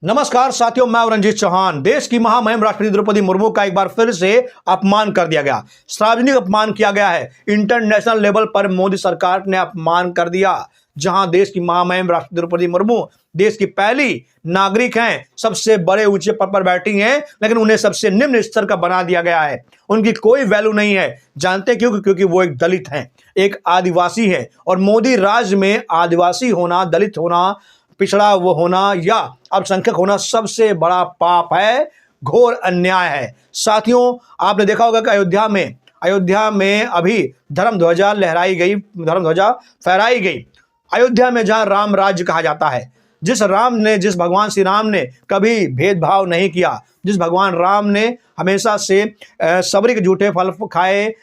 नमस्कार साथियों, मैं रंजीत चौहान। देश की महामहिम राष्ट्रपति द्रौपदी मुर्मू का एक बार फिर से अपमान कर दिया गया, सार्वजनिक अपमान किया गया है। इंटरनेशनल लेवल पर मोदी सरकार ने अपमान कर दिया। जहां देश की महामहिम राष्ट्रपति द्रौपदी मुर्मू देश की पहली नागरिक हैं, सबसे बड़े ऊंचे पद पर बैठी हैं, लेकिन उन्हें सबसे निम्न स्तर का बना दिया गया है। उनकी कोई वैल्यू नहीं है। जानते क्यों? क्योंकि वो एक दलित हैं, एक आदिवासी है। और मोदी राज में आदिवासी होना, दलित होना, पिछड़ा वो होना या अल्पसंख्यक होना सबसे बड़ा पाप है, घोर अन्याय है। साथियों, आपने देखा होगा कि अयोध्या में अभी धर्म ध्वजा लहराई गई, धर्म ध्वजा फहराई गई। अयोध्या में जहां राम राज्य कहा जाता है, जिस भगवान श्री राम ने कभी भेदभाव नहीं किया, जिस भगवान राम ने हमेशा से सबरी के झूठे फल खाए,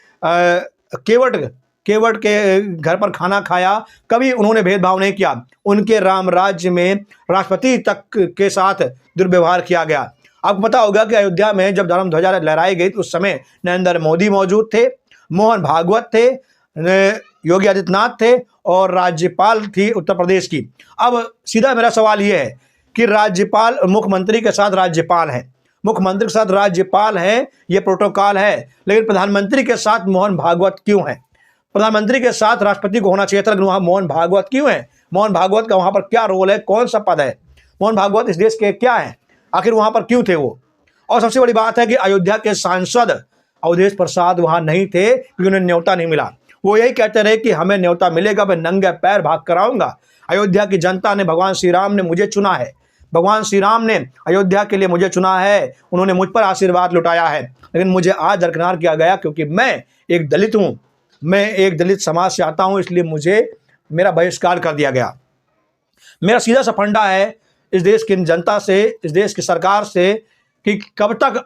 केवट के घर पर खाना खाया, कभी उन्होंने भेदभाव नहीं किया। उनके राम राज्य में राष्ट्रपति तक के साथ दुर्व्यवहार किया गया। आपको पता होगा कि अयोध्या में जब धर्म ध्वजा लहराई गई तो उस समय नरेंद्र मोदी मौजूद थे, मोहन भागवत थे, योगी आदित्यनाथ थे और राज्यपाल थी उत्तर प्रदेश की। अब सीधा मेरा सवाल यह है कि राज्यपाल मुख्यमंत्री के साथ राज्यपाल है, मुख्यमंत्री के साथ राज्यपाल है, ये प्रोटोकॉल है, लेकिन प्रधानमंत्री के साथ मोहन भागवत क्यों है? प्रधानमंत्री के साथ राष्ट्रपति को होना चाहिए था, लेकिन वहां मोहन भागवत क्यों है? मोहन भागवत का वहां पर क्या रोल है? कौन सा पद है? मोहन भागवत इस देश के क्या है? आखिर वहां पर क्यों थे वो? और सबसे बड़ी बात है कि अयोध्या के सांसद अवधेश प्रसाद वहां नहीं थे क्योंकि उन्हें न्योता नहीं मिला। वो यही कहते रहे कि हमें न्योता मिलेगा, मैं नंगे पैर भाग कर आऊंगा। अयोध्या की जनता ने, भगवान श्री राम ने मुझे चुना है, भगवान श्री राम ने अयोध्या के लिए मुझे चुना है, उन्होंने मुझ पर आशीर्वाद लुटाया है। लेकिन मुझे आज दरकिनार किया गया क्योंकि मैं एक दलित हूं, मैं एक दलित समाज से आता हूं, इसलिए मुझे मेरा बहिष्कार कर दिया गया। मेरा सीधा सा फंडा है इस देश की जनता से, इस देश की सरकार से कि कब तक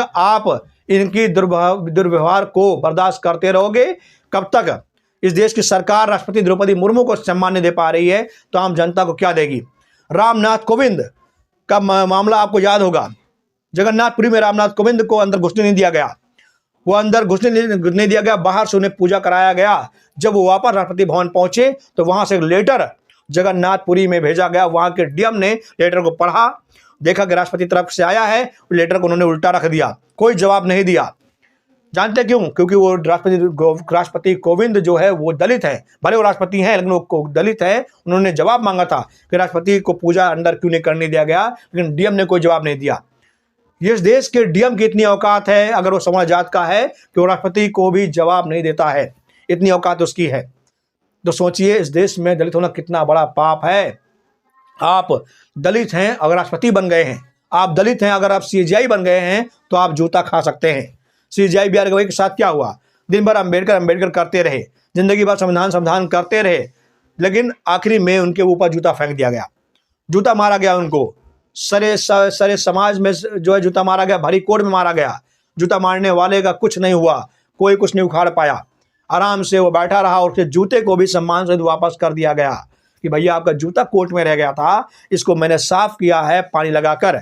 आप इनकी दुर्व्यवहार को बर्दाश्त करते रहोगे? कब तक इस देश की सरकार राष्ट्रपति द्रौपदी मुर्मू को सम्मान नहीं दे पा रही है तो आम जनता को क्या देगी? रामनाथ कोविंद का मामला आपको याद होगा। जगन्नाथपुरी में रामनाथ कोविंद को अंदर घुसने नहीं दिया गया, वो अंदर घुसने नहीं दिया गया, बाहर से उन्हें पूजा कराया गया। जब वो वापस राष्ट्रपति भवन पहुंचे तो वहां से एक लेटर जगन्नाथपुरी में भेजा गया। वहां के डीएम ने लेटर को पढ़ा, देखा कि राष्ट्रपति तरफ से आया है, लेटर को उन्होंने उल्टा रख दिया, कोई जवाब नहीं दिया। जानते क्यों? क्योंकि वो राष्ट्रपति कोविंद जो है वो दलित है, भले वो राष्ट्रपति हैं लेकिन वो दलित है। उन्होंने जवाब मांगा था कि राष्ट्रपति को पूजा अंदर क्यों नहीं करने दिया गया, लेकिन डीएम ने कोई जवाब नहीं दिया। इस देश के डीएम की इतनी औकात है, अगर वो समाज जात का है, कि वो राष्ट्रपति को भी जवाब नहीं देता है, इतनी औकात उसकी है। तो सोचिए इस देश में दलित होना कितना बड़ा पाप है। आप दलित हैं अगर राष्ट्रपति बन गए हैं, आप दलित हैं अगर आप सीजेआई बन गए हैं तो आप जूता खा सकते हैं। सीजेआई बी आर गवई के साथ क्या हुआ? दिन भर अंबेडकर करते रहे, जिंदगी भर संविधान करते रहे, लेकिन आखिरी में उनके ऊपर जूता फेंक दिया गया, जूता मारा गया उनको। सरे समाज में जो है जूता मारा गया, भरी कोर्ट में मारा गया। जूता मारने वाले का कुछ नहीं हुआ, कोई कुछ नहीं उखाड़ पाया, आराम से वो बैठा रहा और उसके जूते को भी सम्मान से वापस कर दिया गया कि भैया आपका जूता कोर्ट में रह गया था, इसको मैंने साफ किया है पानी लगाकर,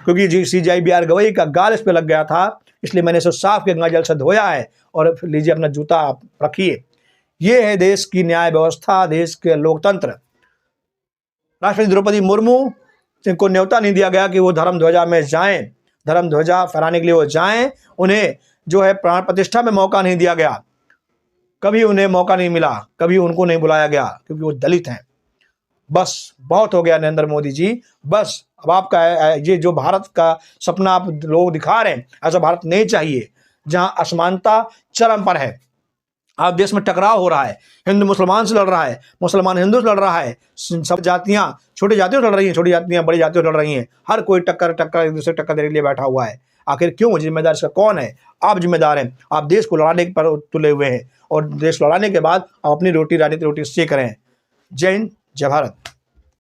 क्योंकि सीजेआई बी आर गवई का गाल इस पे लग गया था, इसलिए मैंने इसको साफ के गंगा जल से धोया है और लीजिए अपना जूता आप रखिए। ये है देश की न्याय व्यवस्था, देश के लोकतंत्र। राष्ट्रपति द्रौपदी मुर्मू को न्योता नहीं दिया गया कि वो धर्म ध्वजा में जाएं, धर्म ध्वजा फहराने के लिए वो जाएं। उन्हें जो है प्राण प्रतिष्ठा में मौका नहीं दिया गया, कभी उन्हें मौका नहीं मिला, कभी उनको नहीं बुलाया गया क्योंकि वो दलित हैं। बस बहुत हो गया नरेंद्र मोदी जी, बस अब आपका ये जो भारत का सपना आप लोग दिखा रहे हैं, ऐसा भारत नहीं चाहिए जहां असमानता चरम पर है। आप देश में टकराव हो रहा है, हिंदू मुसलमान से लड़ रहा है, मुसलमान हिंदू से लड़ रहा है, सब जातियां, छोटी जातियों से लड़ रही हैं, छोटी जातियां बड़ी जातियों से लड़ रही हैं, हर कोई टक्कर एक दूसरे टक्कर देने के लिए बैठा हुआ है। आखिर क्यों? जिम्मेदार इसका कौन है? आप जिम्मेदार हैं। आप देश को लड़ाने पर तुले हुए हैं और देश लड़ाने के बाद आप अपनी रोटी सेक रहे हैं। जय हिंद, जय भारत।